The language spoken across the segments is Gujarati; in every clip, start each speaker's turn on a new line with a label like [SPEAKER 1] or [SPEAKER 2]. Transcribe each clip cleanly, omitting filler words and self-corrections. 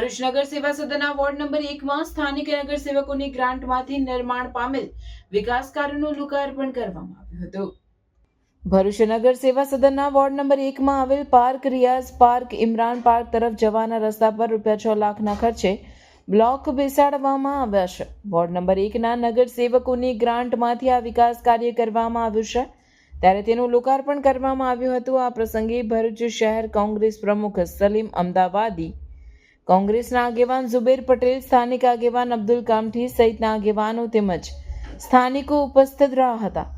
[SPEAKER 1] ભરૂચ નગર સેવા સદનના વોર્ડ નંબર 1માં સ્થાનિક નગરસેવકોની ગ્રાન્ટમાંથી નિર્માણ પામેલ વિકાસ કાર્યોનું લોકાર્પણ કરવામાં આવ્યું હતું। ભરૂચ નગર સેવા સદનના વોર્ડ નંબર 1માં આવેલ પાર્ક રિયાઝ પાર્ક ઇમરાન પાર્ક તરફ જવાના રસ્તા પર ₹6 લાખના ખર્ચે બ્લોક બેસાડવામાં આવ્યા છે। વોર્ડ નંબર 1ના નગરસેવકોની ગ્રાન્ટમાંથી આ વિકાસ કાર્ય કરવામાં આવ્યું છે, ત્યારે તેનું લોકાર્પણ કરવામાં આવ્યું હતું। આ પ્રસંગે ભરૂચ શહેર કોંગ્રેસ પ્રમુખ સલીમ અમદાવાદી, કોંગ્રેસના આગેવાન ઝુબેર પટેલ, સ્થાનિક આગેવાન અબ્દુલ કામઠી સહિતના આગેવાનો તેમજ સ્થાનિકો ઉપસ્થિત રહ્યા હતા।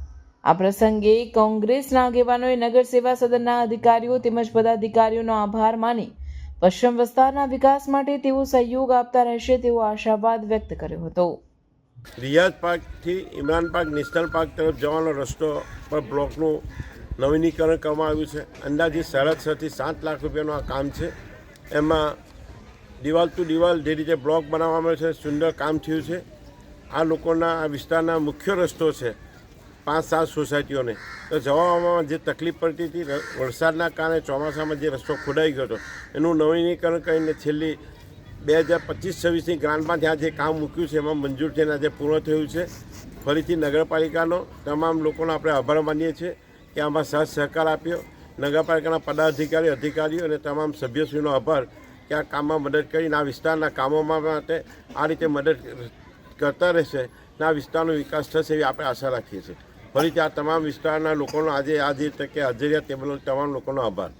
[SPEAKER 1] આ પ્રસંગે કોંગ્રેસના આગેવાનોએ નગર સેવા સદનના અધિકારીઓ તેમજ પદાધિકારીઓનો આભાર માની પશ્ચિમ વિસ્તારના વિકાસ માટે તેઓ સહયોગ આપતા રહેશે તેવો આશાવાદ વ્યક્ત કર્યો હતો।
[SPEAKER 2] રિયાઝ પાર્કથી ઇમરાન પાર્ક નેશનલ પાર્ક તરફ જવાનો રસ્તો પર બ્લોકનું નવીનીકરણ કરવામાં આવ્યું છે। અંદાજે 6.5 થી 7 લાખ રૂપિયાનું આ કામ છે। એમાં દિવાલ ટુ દિવાલ જે રીતે બ્લોક બનાવવામાં છે, સુંદર કામ થયું છે। આ લોકોના આ વિસ્તારના મુખ્ય રસ્તો છે 5-7 સોસાયટીઓને, તો જવામાં જે તકલીફ પડતી હતી વરસાદના કારણે ચોમાસામાં જે રસ્તો ખોદાઈ ગયો હતો એનું નવીનીકરણ કરીને છેલ્લી 2025-26ની ગ્રાન્ટમાં ત્યાં જે કામ મૂક્યું છે એમાં મંજૂર થઈને આજે પૂર્ણ થયું છે। ફરીથી નગરપાલિકાનો તમામ લોકોનો આપણે આભાર માનીએ છીએ કે આમાં સાથ સહકાર આપ્યો। નગરપાલિકાના પદાધિકારી, અધિકારીઓ અને તમામ સભ્યશ્રીનો આભાર કે આ કામમાં મદદ કરીને આ વિસ્તારના કામોમાં માટે આ રીતે મદદ કરતા રહેશે અને આ વિસ્તારનો વિકાસ થશે એવી આપણે આશા રાખીએ છીએ। ફરીથી આ તમામ વિસ્તારના લોકોનો આજે આ જે તકે હાજરી તે બદલ તમામ લોકોનો આભાર।